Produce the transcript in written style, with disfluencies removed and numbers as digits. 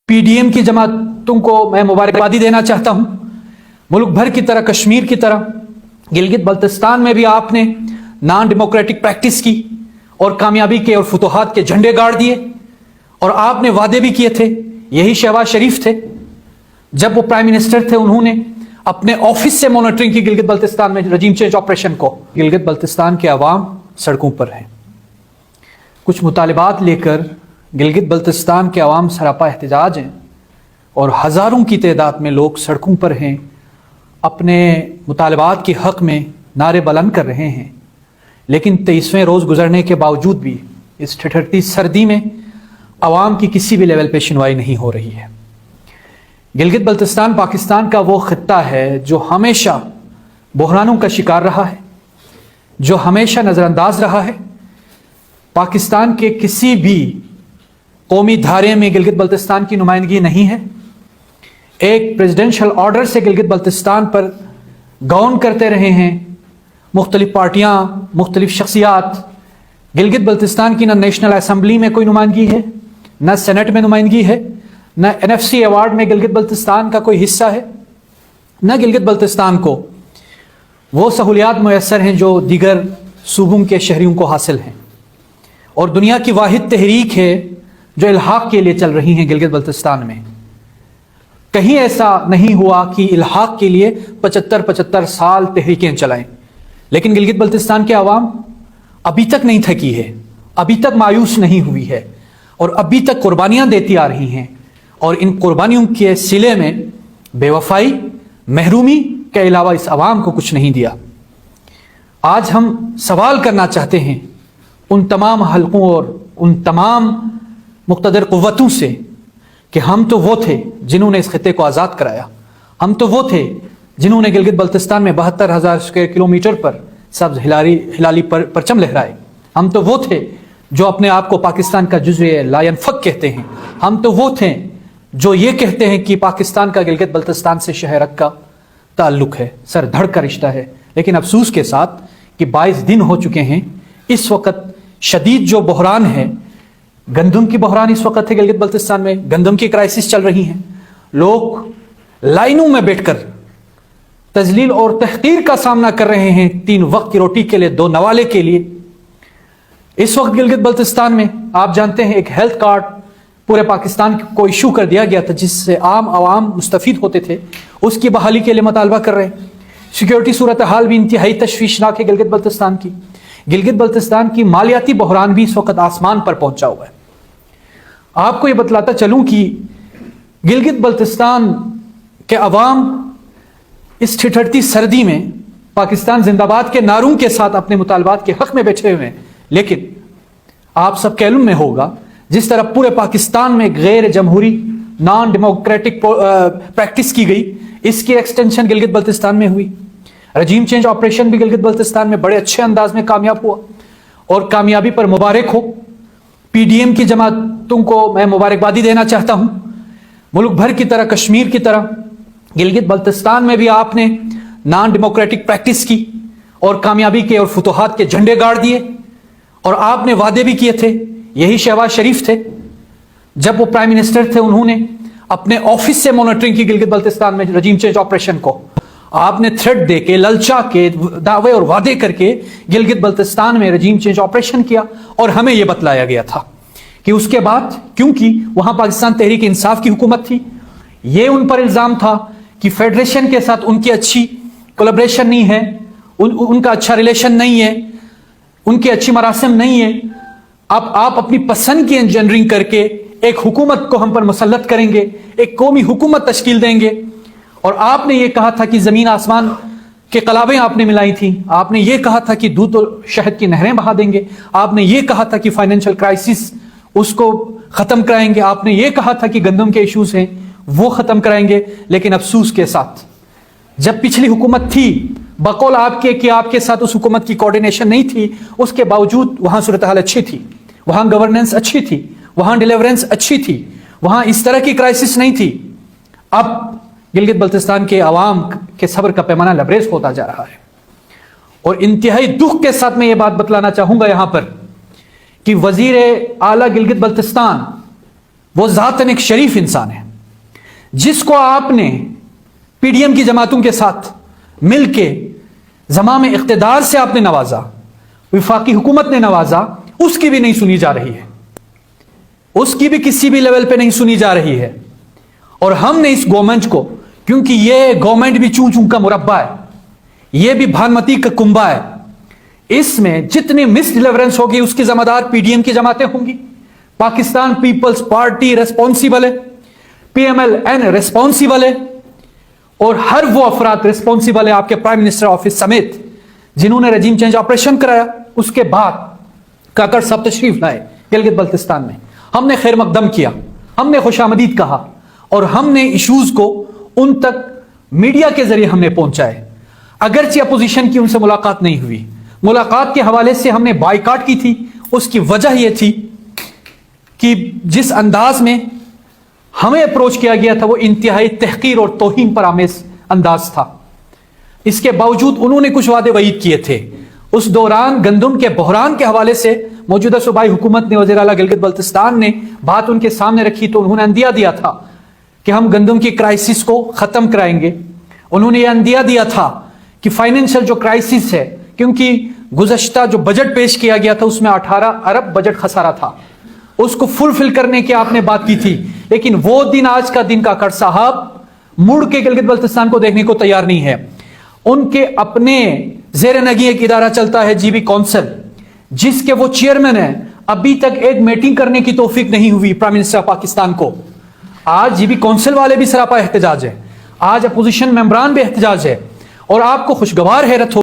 PDM की जमातों को मैं मुबारकबादी देना चाहता हूं। मुल्क भर की तरह, कश्मीर की तरह गिलगित बल्तिस्तान में भी आपने नॉन डेमोक्रेटिक प्रैक्टिस की और कामयाबी के और फतूहात के झंडे गाड़ दिए। और आपने वादे भी किए थे, यही शहबाज शरीफ थे, जब वो प्राइम मिनिस्टर थे, उन्होंने अपने ऑफिस से मॉनिटरिंग की गिलगित बल्तिस्तान में रजीम चेंज ऑपरेशन को। गिलगित बल्तिस्तान के अवाम सड़कों पर हैं, कुछ मुतालिबात लेकर गिलगित बल्तिस्तान के अवाम सरापा एहतजाज हैं और हज़ारों की तादाद में लोग सड़कों पर हैं, अपने मुतालिबात के हक़ में नारे बुलंद कर रहे हैं। लेकिन 23वें रोज़ गुजरने के बावजूद भी इस ठिठुरती सर्दी में अवाम की किसी भी लेवल पे सुनवाई नहीं हो रही है। गिलगित बल्तिस्तान पाकिस्तान का वो खित्ता है जो हमेशा बहरानों का शिकार रहा है, जो हमेशा नज़रअंदाज रहा है। पाकिस्तान के किसी भी कौमी धारे में गिलगित बल्तिस्तान की नुमाइंदगी नहीं है। एक प्रेसिडेंशियल ऑर्डर से गिलगित बल्तिस्तान पर गौन करते रहे हैं मुख्तलिफ पार्टियाँ, मुख्तलिफ शख्सियात। गिलगित बल्तिस्तान की न नेशनल असम्बली में कोई नुमाइंदगी है, न सेनेट में नुमाइंदगी है, न NFC अवार्ड में गिलगित बल्तिस्तान का कोई हिस्सा है, न गिलगित बल्तिस्तान को वो सहूलियात मुयस्सर हैं जो दीगर सूबों के शहरियों को हासिल हैं। और दुनिया की वाहिद तहरीक है जो इल्हाक के लिए चल रही हैं गिलगित बल्तिस्तान में। कहीं ऐसा नहीं हुआ कि इल्हाक के लिए 75 साल तहरीकें चलाएं, लेकिन गिलगित बल्तिस्तान के अवाम अभी तक नहीं थकी है, अभी तक मायूस नहीं हुई है और अभी तक कुर्बानियां देती आ रही हैं। और इन कुर्बानियों के सिले में बेवफाई, महरूमी के अलावा इस अवाम को कुछ नहीं दिया। आज हम सवाल करना चाहते हैं उन तमाम हलकों और उन तमाम मुक़्तदर क़ुव्वतों से कि हम तो वो थे जिन्होंने इस खित्ते को आज़ाद कराया, हम तो वो थे जिन्होंने गिलगित बल्तिस्तान में 72,000 स्क्वायर किलोमीटर पर सब्ज़ हिलाली परचम लहराए, हम तो वो थे जो अपने आप को पाकिस्तान का जुज़्व ला यनफ़क कहते हैं, हम तो वो थे जो ये कहते हैं कि पाकिस्तान का गिलगित बल्तिस्तान से शहरक का ताल्लुक़ है, सर धड़ का रिश्ता है। लेकिन अफसोस के साथ कि 22 दिन हो चुके हैं, इस वक्त शदीद जो बहरान है, गंदम की बहरान इस वक्त है गिलगित बल्तिस्तान में, गंदम की क्राइसिस चल रही है। लोग लाइनों में बैठकर तजलील और तहकीर का सामना कर रहे हैं 3 वक्त की रोटी के लिए, 2 नवाले के लिए। इस वक्त गिलगित बल्तिस्तान में आप जानते हैं एक हेल्थ कार्ड पूरे पाकिस्तान को इशू कर दिया गया था जिससे आम आवाम मुस्तफीद होते थे, उसकी बहाली के लिए मुतालबा कर रहे हैं। सिक्योरिटी सूरत हाल भी इंतहाई तशवीशनाक है गिलगित बल्तिस्तान की। गिलगित बल्तिस्तान की मालियाती बहरान भी इस वक्त आसमान पर पहुंचा हुआ है। आपको ये बतलाता चलूं कि गिलगित बल्तिस्तान के अवाम इस ठिठुरती सर्दी में पाकिस्तान जिंदाबाद के नारों के साथ अपने मुतालबात के हक में बैठे हुए हैं। लेकिन आप सब कैलूम में होगा जिस तरह पूरे पाकिस्तान में गैर जमहूरी नॉन डेमोक्रेटिक प्रैक्टिस की गई, इसकी एक्सटेंशन गिलगित बल्तिस्तान में हुई। रजीम चेंज ऑपरेशन भी गिलगित बल्तिस्तान में बड़े अच्छे अंदाज में कामयाब हुआ और कामयाबी पर मुबारक हो। पीडीएम की जमातों को मैं मुबारकबादी देना चाहता हूं। मुल्क भर की तरह, कश्मीर की तरह गिलगित बल्तिस्तान में भी आपने नॉन डेमोक्रेटिक प्रैक्टिस की और कामयाबी के और फतूहात के झंडे गाड़ दिए। और आपने वादे भी किए थे, यही शहबाज शरीफ थे, जब वो प्राइम मिनिस्टर थे, उन्होंने अपने ऑफिस से मॉनिटरिंग की गिलगित बल्तिस्तान में रजीम चेंज ऑपरेशन को। आपने थ्रेट दे के, ललचा के, दावे और वादे करके गिलगित बल्तिस्तान में रजीम चेंज ऑपरेशन किया और हमें यह बतलाया गया था कि उसके बाद, क्योंकि वहां पाकिस्तान तहरीक इंसाफ की हुकूमत थी, यह उन पर इल्जाम था कि फेडरेशन के साथ उनकी अच्छी कोलैबोरेशन नहीं है, उनका अच्छा रिलेशन नहीं है, उनकी अच्छी मरासिम नहीं है। अब आप अपनी पसंद की इंजीनियरिंग करके एक हुकूमत को हम पर मुसल्लत करेंगे, एक कौमी हुकूमत तश्कील देंगे। और आपने ये कहा था कि जमीन आसमान के कलाबें आपने मिलाई थी, आपने ये कहा था कि दूध और शहद की नहरें बहा देंगे, आपने ये कहा था कि फाइनेंशियल क्राइसिस उसको खत्म कराएंगे, आपने ये कहा था कि गंदम के इश्यूज हैं वो खत्म कराएंगे। लेकिन अफसोस के साथ जब पिछली हुकूमत थी, बकौल आपके कि आपके साथ उस हुकूमत की कोऑर्डिनेशन नहीं थी, उसके बावजूद वहां सूरत हाल अच्छी थी, वहां गवर्नेंस अच्छी थी, वहां डिलीवरेंस अच्छी थी, वहां इस तरह की क्राइसिस नहीं थी। अब गिलगित बल्तिस्तान के अवाम के सब्र का पैमाना लबरेज होता जा रहा है। और इंतहाई दुख के साथ मैं ये बात बतलाना चाहूंगा यहां पर कि वजीर आला गिलगित बल्तिस्तान وہ ذاتاً ایک شریف انسان ہے جس کو آپ نے پی ڈی ایم کی جماعتوں کے ساتھ مل کے زمام اقتدار سے آپ نے نوازا, وفاقی حکومت نے نوازا, اس کی بھی نہیں سنی جا رہی ہے, اس کی بھی کسی بھی لیول پہ نہیں سنی جا رہی ہے. اور ہم نے اس گورنمنٹ کو, کیونکہ یہ گورنمنٹ بھی چون چون کا مربع ہے, یہ بھی بھانمتی کا کنبا ہے, اس میں جتنی مس ڈیلیورنس ہوگی اس کی ذمہ دار پی ڈی ایم کی جماعتیں ہوں گی. پاکستان پیپلز پارٹی ریسپانسیبل ہے, P M L N responsible ہے, اور ہر وہ افراد ریسپانسیبل ہے آپ کے پرائم منسٹر آفس سمیت جنہوں نے رجیم چینج آپریشن کرایا. اس کے بعد کاکڑ صاحب تشریف لائے گلگت بلتستان میں, ہم نے خیر مقدم کیا, ہم نے خوش آمدید کہا, اور ہم نے ایشوز کو ان تک میڈیا کے ذریعے ہم نے پہنچائے. اگرچہ اپوزیشن کی ان سے ملاقات نہیں ہوئی, ملاقات کے حوالے سے ہم نے بائیکاٹ کی تھی. اس کی وجہ یہ تھی کہ جس انداز میں ہمیں اپروچ کیا گیا تھا وہ انتہائی تحقیر اور توہین پر آمیز انداز تھا. اس کے باوجود انہوں نے کچھ وعدے وعید کیے تھے. اس دوران گندم کے بحران کے حوالے سے موجودہ صوبائی حکومت نے, وزیر اعلیٰ گلگت بلتستان نے بات ان کے سامنے رکھی تو انہوں نے اندیا دیا تھا کہ ہم گندم کی کرائسس کو ختم کرائیں گے. انہوں نے یہ اندیا دیا تھا کہ فائنینشل جو کرائسس ہے, کیونکہ گزشتہ جو بجٹ پیش کیا گیا تھا اس میں 18 ارب بجٹ خسارہ تھا, اس کو فلفل کرنے کی آپ نے بات کی تھی. لیکن وہ دن آج کا دن کاکڑ صاحب مڑ کے گلگت بلتستان کو دیکھنے کو تیار نہیں ہے. ان کے اپنے زیر نگی ایک ادارہ چلتا ہے جی بی کونسل, جس کے وہ چیئرمین ہیں, ابھی تک ایک میٹنگ کرنے کی توفیق نہیں ہوئی پرائم منسٹر پاکستان کو. آج جی بی کونسل والے بھی سراپا احتجاج ہے, آج اپوزیشن ممبران بھی احتجاج ہے, اور آپ کو خوشگوار حیرت ہو